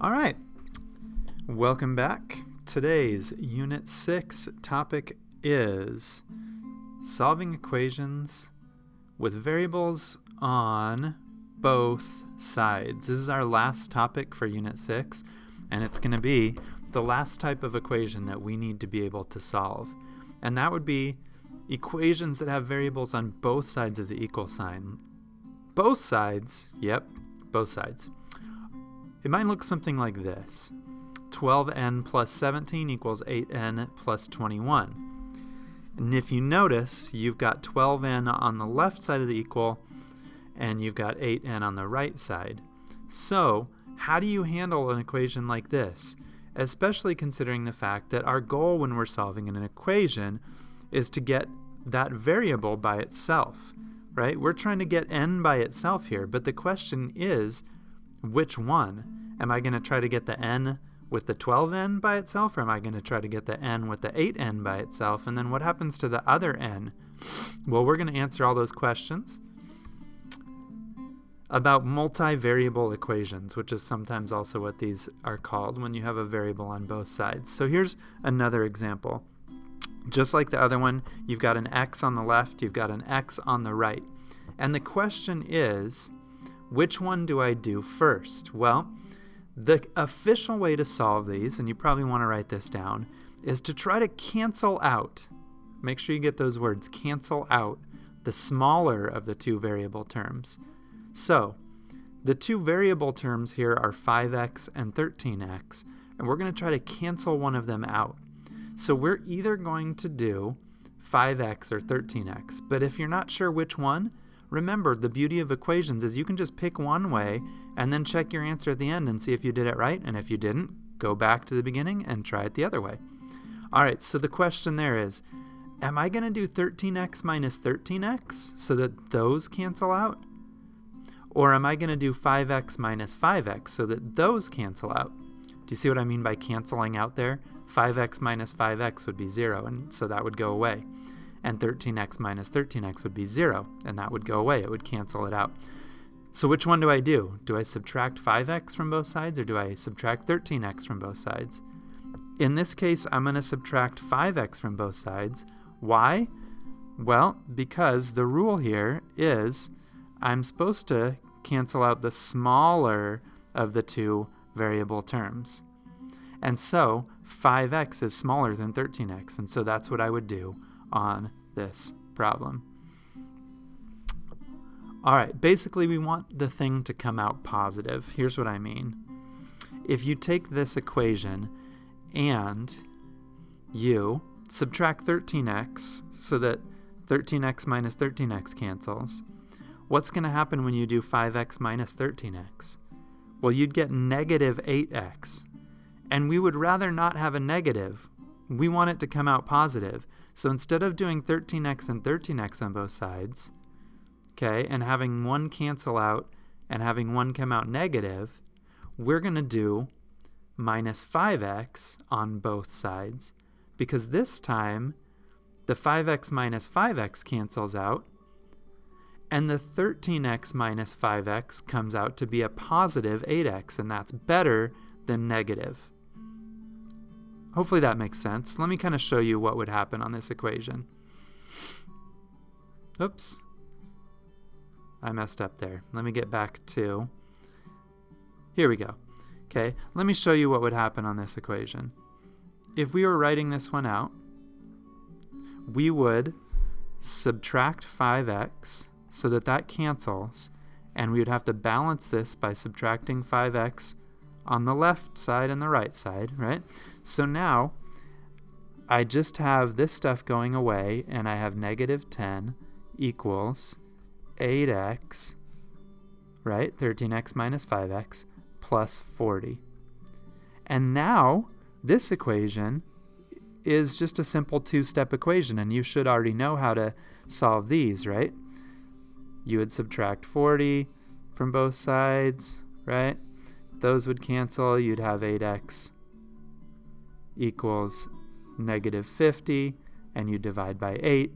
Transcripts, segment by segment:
All right, welcome back. Today's Unit 6 topic is solving equations with variables on both sides. This is our last topic for Unit 6, and it's going to be the last type of equation that we need to be able to solve. And that would be equations that have variables on both sides of the equal sign. Both sides, yep, both sides. It might look something like this. 12n plus 17 equals 8n plus 21. And if you notice, you've got 12n on the left side of the equal, and you've got 8n on the right side. So, how do you handle an equation like this? Especially considering the fact that our goal when we're solving an equation is to get that variable by itself, right? We're trying to get n by itself here, but the question is, which one? Am I going to try to get the n with the 12n by itself, or am I going to try to get the n with the 8n by itself? And then what happens to the other n? Well, we're going to answer all those questions about multivariable equations, which is sometimes also what these are called when you have a variable on both sides. So here's another example. Just like the other one, you've got an x on the left, you've got an x on the right. And the question is, which one do I do first? Well, the official way to solve these, and you probably want to write this down, is to try to cancel out, make sure you get those words, cancel out the smaller of the two variable terms. So, the two variable terms here are 5x and 13x, and we're going to try to cancel one of them out. So we're either going to do 5x or 13x, but if you're not sure which one, remember, the beauty of equations is you can just pick one way and then check your answer at the end and see if you did it right, and if you didn't, go back to the beginning and try it the other way. All right, so the question there is, am I going to do 13x minus 13x so that those cancel out? Or am I going to do 5x minus 5x so that those cancel out? Do you see what I mean by canceling out there? 5x minus 5x would be 0, and so that would go away. And 13x minus 13x would be 0, and that would go away. It would cancel it out. So which one do I do? Do I subtract 5x from both sides, or do I subtract 13x from both sides? In this case, I'm going to subtract 5x from both sides. Why? Well, because the rule here is I'm supposed to cancel out the smaller of the two variable terms. And so 5x is smaller than 13x, and so that's what I would do on this problem. All right, basically we want the thing to come out positive. Here's what I mean. If you take this equation and you subtract 13x so that 13x minus 13x cancels, what's going to happen when you do 5x minus 13x? Well, you'd get negative 8x. And we would rather not have a negative. We want it to come out positive. So instead of doing 13x and 13x on both sides, okay, and having one cancel out and having one come out negative, we're going to do minus 5x on both sides, because this time the 5x minus 5x cancels out, and the 13x minus 5x comes out to be a positive 8x, and that's better than negative. Hopefully that makes sense. Let me kind of show you what would happen on this equation. Oops. I messed up there. Let me get back to... Here we go. Okay, let me show you what would happen on this equation. If we were writing this one out, we would subtract 5x so that that cancels, and we would have to balance this by subtracting 5x on the left side and the right side, right? So now I just have this stuff going away, and I have negative 10 equals 8x, right? 13x minus 5x plus 40. And now this equation is just a simple two-step equation, and you should already know how to solve these, right? You would subtract 40 from both sides, right? Those would cancel. You'd have 8x equals negative 50, and you divide by 8,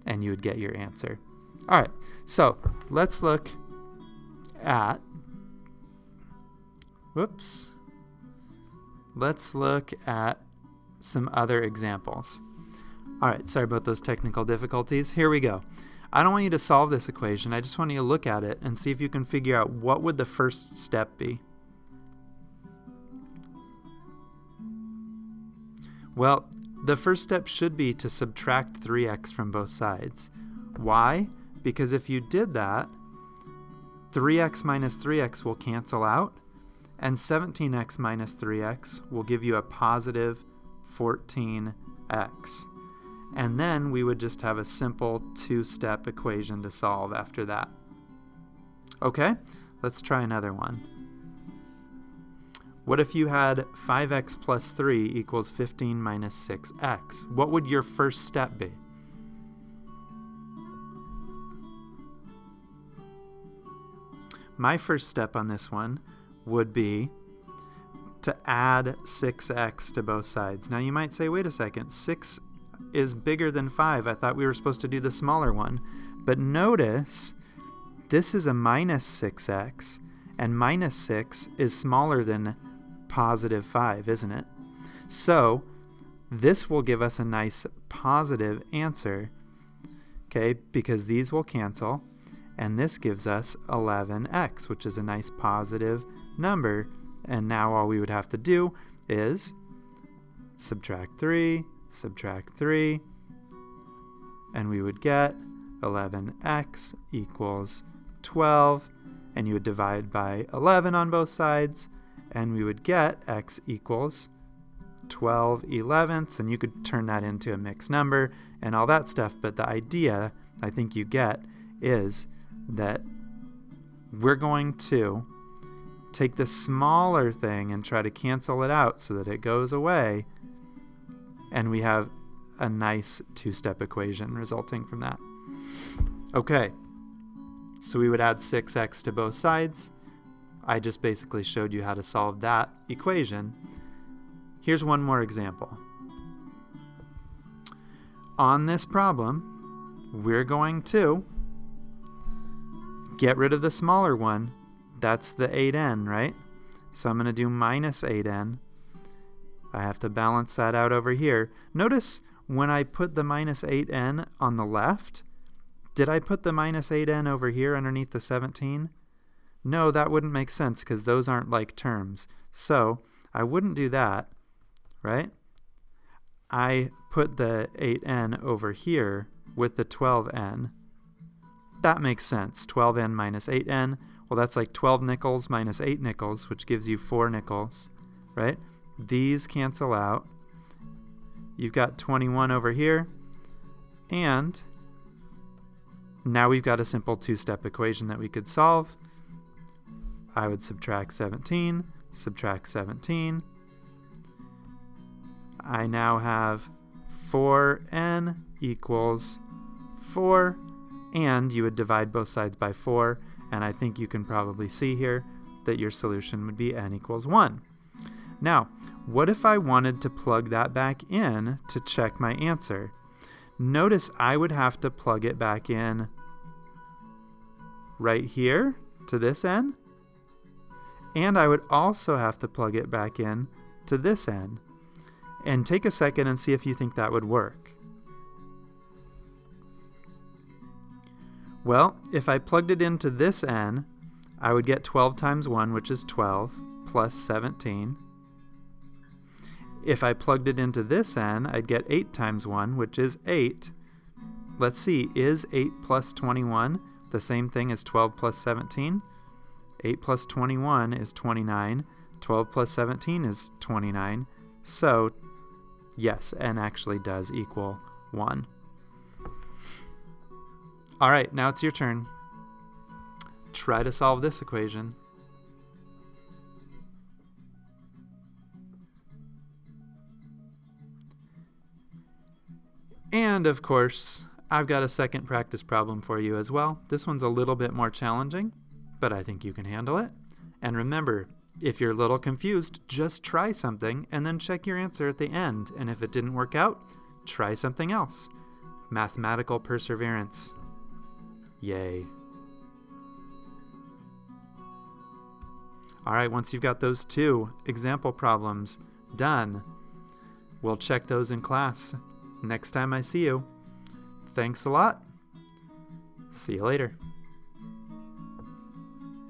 and you would get your answer. All right, so let's look at, let's look at some other examples. All right, sorry about those technical difficulties. Here we go. I don't want you to solve this equation. I just want you to look at it and see if you can figure out what would the first step be. Well, the first step should be to subtract 3x from both sides. Why? Because if you did that, 3x minus 3x will cancel out, and 17x minus 3x will give you a positive 14x. And then we would just have a simple two-step equation to solve after that. Okay, let's try another one. What if you had 5x plus 3 equals 15 minus 6x? What would your first step be? My first step on this one would be to add 6x to both sides. Now you might say, wait a second, 6 is bigger than 5. I thought we were supposed to do the smaller one. But notice, this is a minus 6x, and minus 6 is smaller than positive 5, isn't it? So this will give us a nice positive answer, okay, because these will cancel, and this gives us 11x, which is a nice positive number. And now all we would have to do is subtract 3, and we would get 11x equals 12, and you would divide by 11 on both sides, and we would get x equals 12 elevenths, and you could turn that into a mixed number and all that stuff, but the idea I think you get is that we're going to take the smaller thing and try to cancel it out so that it goes away, and we have a nice two-step equation resulting from that. Okay, so we would add 6x to both sides. I just basically showed you how to solve that equation. Here's one more example. On this problem, we're going to get rid of the smaller one. That's the 8n, right? So I'm going to do minus 8n. I have to balance that out over here. Notice when I put the minus 8n on the left, did I put the minus 8n over here underneath the 17? No, that wouldn't make sense because those aren't like terms. So I wouldn't do that, right? I put the 8n over here with the 12n. That makes sense. 12n minus 8n. Well, that's like 12 nickels minus 8 nickels, which gives you 4 nickels, right? These cancel out. You've got 21 over here. And now we've got a simple two-step equation that we could solve. I would subtract 17, subtract 17. I now have 4n equals 4, and you would divide both sides by 4, and I think you can probably see here that your solution would be n equals 1. Now, what if I wanted to plug that back in to check my answer? Notice I would have to plug it back in right here to this n, and I would also have to plug it back in to this n. And take a second and see if you think that would work. Well, if I plugged it into this n, I would get 12 times 1, which is 12, plus 17. If I plugged it into this n, I'd get 8 times 1, which is 8. Let's see, is 8 plus 21 the same thing as 12 plus 17? 8 plus 21 is 29. 12 plus 17 is 29. So, yes, n actually does equal 1. All right, now it's your turn. Try to solve this equation. And of course, I've got a second practice problem for you as well. This one's a little bit more challenging, but I think you can handle it. And remember, if you're a little confused, just try something and then check your answer at the end. And if it didn't work out, try something else. Mathematical perseverance. Yay. All right, once you've got those two example problems, Done. We'll check those in class next time I see you. Thanks a lot. See you later.